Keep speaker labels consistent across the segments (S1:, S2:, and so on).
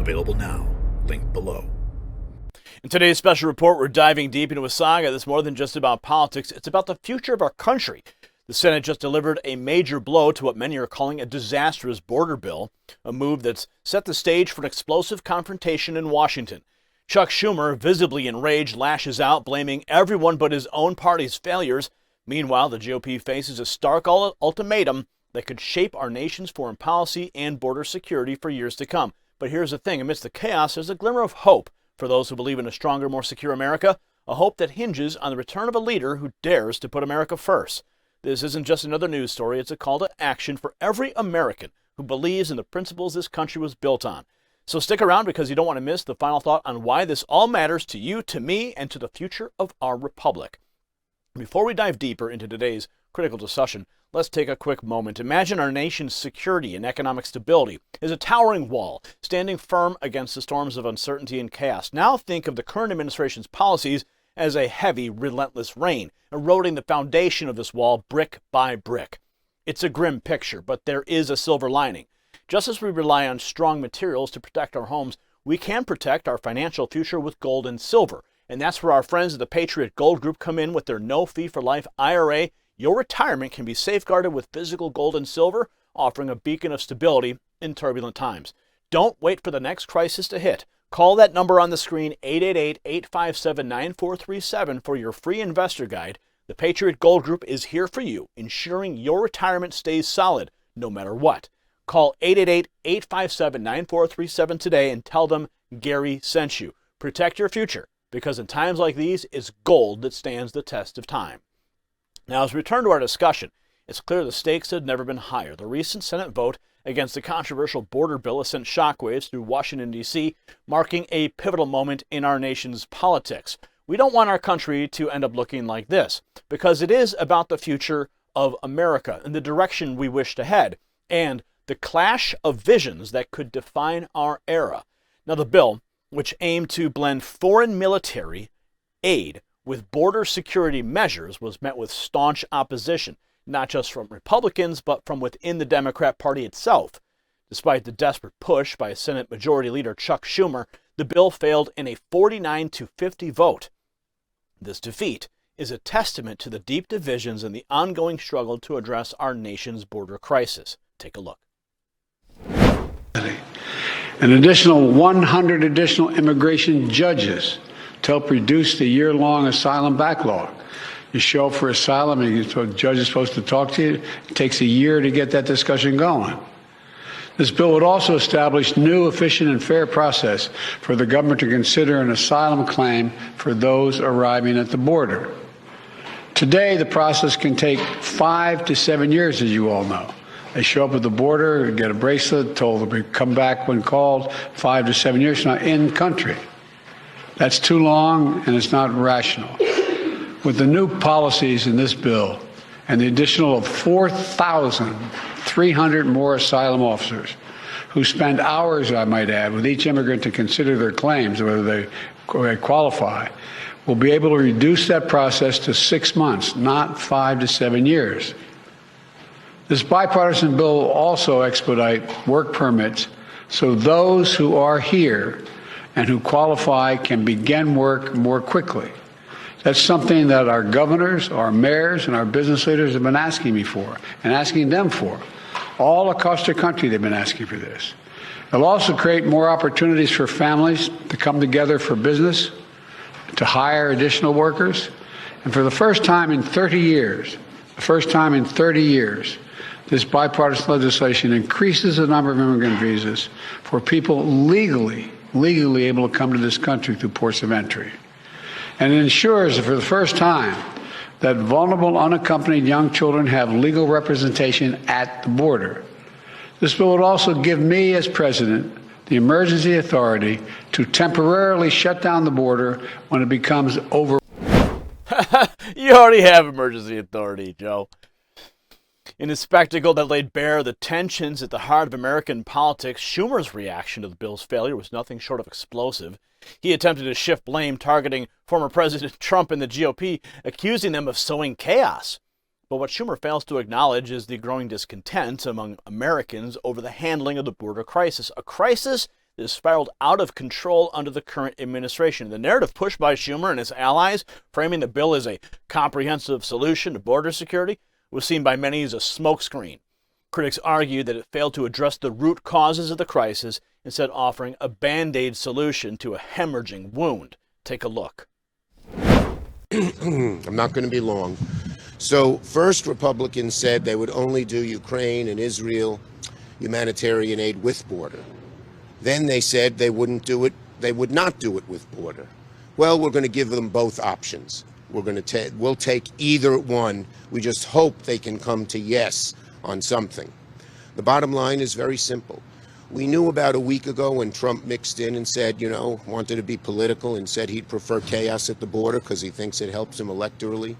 S1: Available now. Link below.
S2: In today's special report, we're diving deep into a saga that's more than just about politics. It's about the future of our country. The Senate just delivered a major blow to what many are calling a disastrous border bill, a move that's set the stage for an explosive confrontation in Washington. Chuck Schumer, visibly enraged, lashes out, blaming everyone but his own party's failures. Meanwhile, the GOP faces a stark ultimatum that could shape our nation's foreign policy and border security for years to come. But here's the thing, amidst the chaos, there's a glimmer of hope for those who believe in a stronger, more secure America, a hope that hinges on the return of a leader who dares to put America first. This isn't just another news story, it's a call to action for every American who believes in the principles this country was built on. So stick around because you don't want to miss the final thought on why this all matters to you, to me, and to the future of our republic. Before we dive deeper into today's critical discussion, let's take a quick moment. Imagine our nation's security and economic stability is a towering wall, standing firm against the storms of uncertainty and chaos. Now think of the current administration's policies as a heavy, relentless rain, eroding the foundation of this wall brick by brick. It's a grim picture, but there is a silver lining. Just as we rely on strong materials to protect our homes, we can protect our financial future with gold and silver. And that's where our friends at the Patriot Gold Group come in with their no-fee-for-life IRA. Your retirement can be safeguarded with physical gold and silver, offering a beacon of stability in turbulent times. Don't wait for the next crisis to hit. Call that number on the screen, 888-857-9437, for your free investor guide. The Patriot Gold Group is here for you, ensuring your retirement stays solid no matter what. Call 888-857-9437 today and tell them Gary sent you. Protect your future, because in times like these, it's gold that stands the test of time. Now, as we return to our discussion, it's clear the stakes have never been higher. The recent Senate vote against the controversial border bill has sent shockwaves through Washington, D.C., marking a pivotal moment in our nation's politics. We don't want our country to end up looking like this, because it is about the future of America and the direction we wish to head, and the clash of visions that could define our era. Now, the bill, which aimed to blend foreign military aid with border security measures, was met with staunch opposition, not just from Republicans, but from within the Democrat Party itself. Despite the desperate push by Senate Majority Leader Chuck Schumer, the bill failed in a 49-50 vote. This defeat is a testament to the deep divisions and the ongoing struggle to address our nation's border crisis. Take a look.
S3: An additional 100 additional immigration judges to help reduce the year-long asylum backlog. You show up for asylum and the judge is supposed to talk to you. It takes a year to get that discussion going. This bill would also establish new, efficient, and fair process for the government to consider an asylum claim for those arriving at the border. Today, the process can take 5 to 7 years, as you all know. They show up at the border, get a bracelet, told to come back when called, 5 to 7 years from now, in country. That's too long, and it's not rational. With the new policies in this bill and the additional of 4,300 more asylum officers who spend hours, I might add, with each immigrant to consider their claims, whether they qualify, we'll be able to reduce that process to 6 months, not 5 to 7 years. This bipartisan bill will also expedite work permits so those who are here and who qualify can begin work more quickly. That's something that our governors, our mayors, and our business leaders have been asking me for and asking them for. All across the country, they've been asking for this. It'll also create more opportunities for families to come together for business, to hire additional workers. And for the first time in 30 years, this bipartisan legislation increases the number of immigrant visas for people legally able to come to this country through ports of entry. And it ensures that for the first time that vulnerable, unaccompanied young children have legal representation at the border. This bill would also give me, as president, the emergency authority to temporarily shut down the border when it becomes over.
S2: You already have emergency authority, Joe. In a spectacle that laid bare the tensions at the heart of American politics, Schumer's reaction to the bill's failure was nothing short of explosive. He attempted to shift blame, targeting former President Trump and the GOP, accusing them of sowing chaos. But what Schumer fails to acknowledge is the growing discontent among Americans over the handling of the border crisis, a crisis has spiraled out of control under the current administration. The narrative pushed by Schumer and his allies, framing the bill as a comprehensive solution to border security, was seen by many as a smokescreen. Critics argue that it failed to address the root causes of the crisis, instead offering a Band-Aid solution to a hemorrhaging wound. Take a look.
S4: I'm not going to be long. So first, Republicans said they would only do Ukraine and Israel humanitarian aid with border. Then they said they wouldn't do it. They would not do it with border. Well, we're going to give them both options. We'll take either one. We just hope they can come to yes on something. The bottom line is very simple. We knew about a week ago when Trump mixed in and said, wanted to be political and said he'd prefer chaos at the border because he thinks it helps him electorally.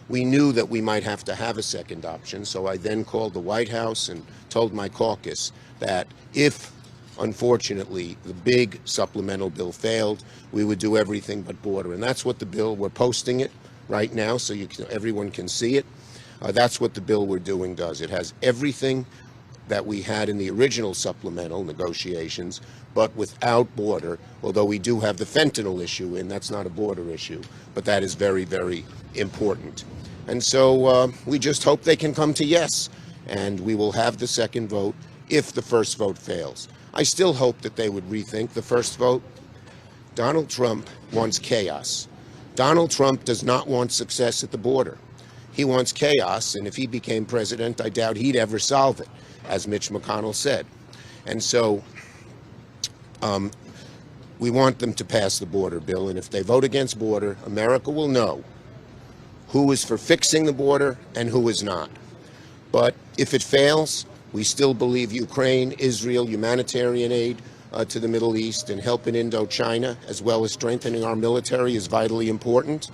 S4: We knew that we might have to have a second option, so I then called the White House and told my caucus that if, unfortunately, the big supplemental bill failed, we would do everything but border. And that's what the bill, we're posting it right now so everyone can see it. That's what the bill we're doing does. It has everything that we had in the original supplemental negotiations, but without border, although we do have the fentanyl issue, and that's not a border issue, but that is very, very important. And so we just hope they can come to yes, and we will have the second vote if the first vote fails. I still hope that they would rethink the first vote. Donald Trump wants chaos. Donald Trump does not want success at the border. He wants chaos, and if he became president, I doubt he'd ever solve it, as Mitch McConnell said. And so we want them to pass the border bill, and if they vote against border, America will know who is for fixing the border and who is not. But if it fails, we still believe Ukraine, Israel, humanitarian aid to the Middle East and help in Indochina, as well as strengthening our military, is vitally important.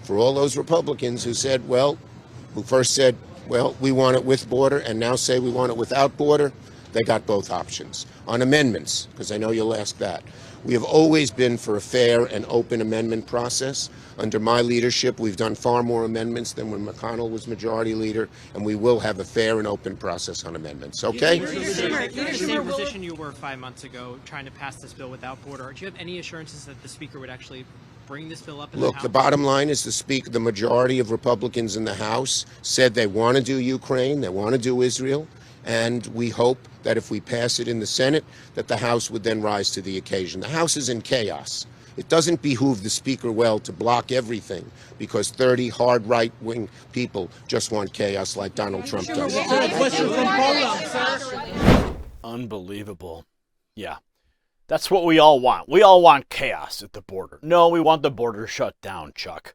S4: For all those Republicans who first said, we want it with border, and now say we want it without border, they got both options. On amendments, because I know you'll ask that, we have always been for a fair and open amendment process. Under my leadership, we've done far more amendments than when McConnell was majority leader, and we will have a fair and open process on amendments, okay?
S5: You're in the same position you were 5 months ago, trying to pass this bill without border. Do you have any assurances that the Speaker would actually bring this bill up in the House?
S4: Look, the bottom line is the majority of Republicans in the House said they want to do Ukraine, they want to do Israel, and we hope that if we pass it in the Senate, that the House would then rise to the occasion. The House is in chaos. It doesn't behoove the Speaker well to block everything because 30 hard right-wing people just want chaos like Donald Trump does.
S2: Unbelievable. Yeah. That's what we all want. We all want chaos at the border. No, we want the border shut down, Chuck.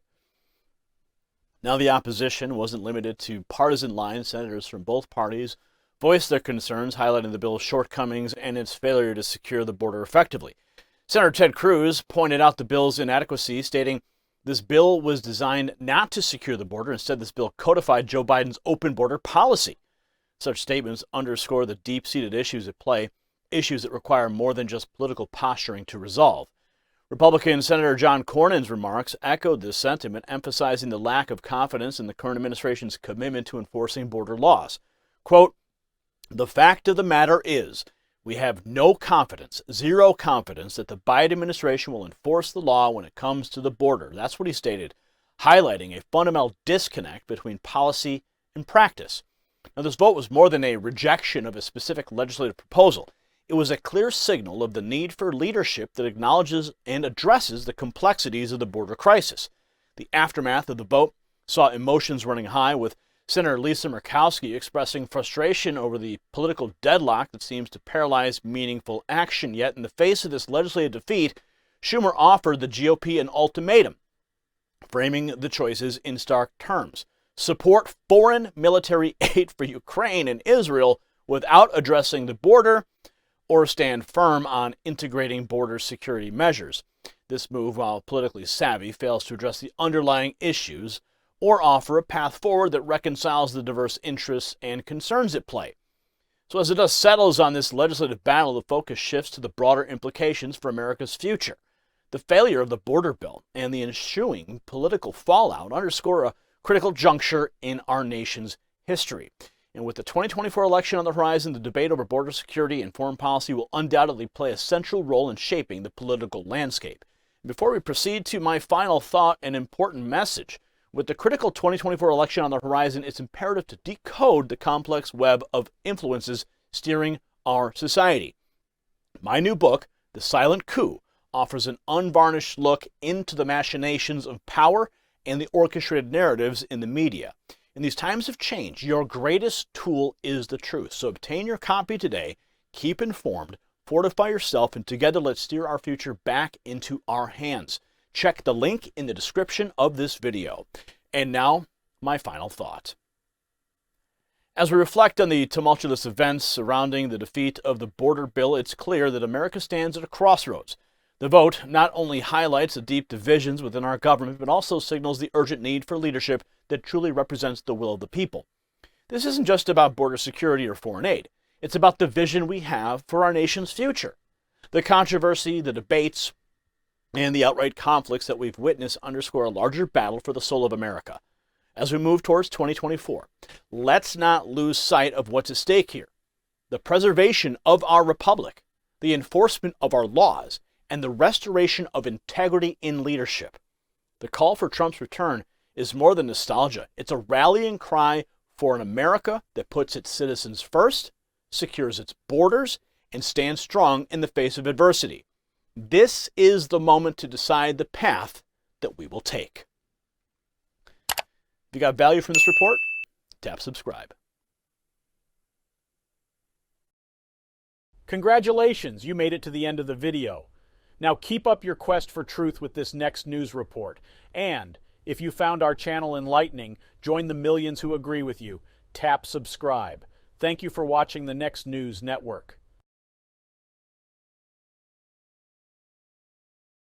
S2: Now, the opposition wasn't limited to partisan lines. Senators from both parties voiced their concerns, highlighting the bill's shortcomings and its failure to secure the border effectively. Senator Ted Cruz pointed out the bill's inadequacy, stating this bill was designed not to secure the border. Instead, this bill codified Joe Biden's open border policy. Such statements underscore the deep-seated issues at play, issues that require more than just political posturing to resolve. Republican Senator John Cornyn's remarks echoed this sentiment, emphasizing the lack of confidence in the current administration's commitment to enforcing border laws. Quote, "The fact of the matter is, we have no confidence, zero confidence, that the Biden administration will enforce the law when it comes to the border." That's what he stated, highlighting a fundamental disconnect between policy and practice. Now, this vote was more than a rejection of a specific legislative proposal. It was a clear signal of the need for leadership that acknowledges and addresses the complexities of the border crisis. The aftermath of the vote saw emotions running high, with Senator Lisa Murkowski expressing frustration over the political deadlock that seems to paralyze meaningful action. Yet, in the face of this legislative defeat, Schumer offered the GOP an ultimatum, framing the choices in stark terms: support foreign military aid for Ukraine and Israel without addressing the border, or stand firm on integrating border security measures. This move, while politically savvy, fails to address the underlying issues or offer a path forward that reconciles the diverse interests and concerns at play. So as the dust settles on this legislative battle, the focus shifts to the broader implications for America's future. The failure of the border bill and the ensuing political fallout underscore a critical juncture in our nation's history. And with the 2024 election on the horizon, the debate over border security and foreign policy will undoubtedly play a central role in shaping the political landscape. Before we proceed to my final thought and important message, with the critical 2024 election on the horizon, it's imperative to decode the complex web of influences steering our society. My new book, The Silent Coup, offers an unvarnished look into the machinations of power and the orchestrated narratives in the media. In these times of change, your greatest tool is the truth. So obtain your copy today, keep informed, fortify yourself, and together let's steer our future back into our hands. Check the link in the description of this video. And now, my final thought. As we reflect on the tumultuous events surrounding the defeat of the border bill, it's clear that America stands at a crossroads. The vote not only highlights the deep divisions within our government, but also signals the urgent need for leadership that truly represents the will of the people. This isn't just about border security or foreign aid. It's about the vision we have for our nation's future. The controversy, the debates, and the outright conflicts that we've witnessed underscore a larger battle for the soul of America. As we move towards 2024, let's not lose sight of what's at stake here. The preservation of our republic, the enforcement of our laws, and the restoration of integrity in leadership. The call for Trump's return is more than nostalgia. It's a rallying cry for an America that puts its citizens first, secures its borders, and stands strong in the face of adversity. This is the moment to decide the path that we will take. If you got value from this report, tap subscribe.
S6: Congratulations, you made it to the end of the video. Now keep up your quest for truth with this next news report. And if you found our channel enlightening, join the millions who agree with you. Tap subscribe. Thank you for watching the Next News Network.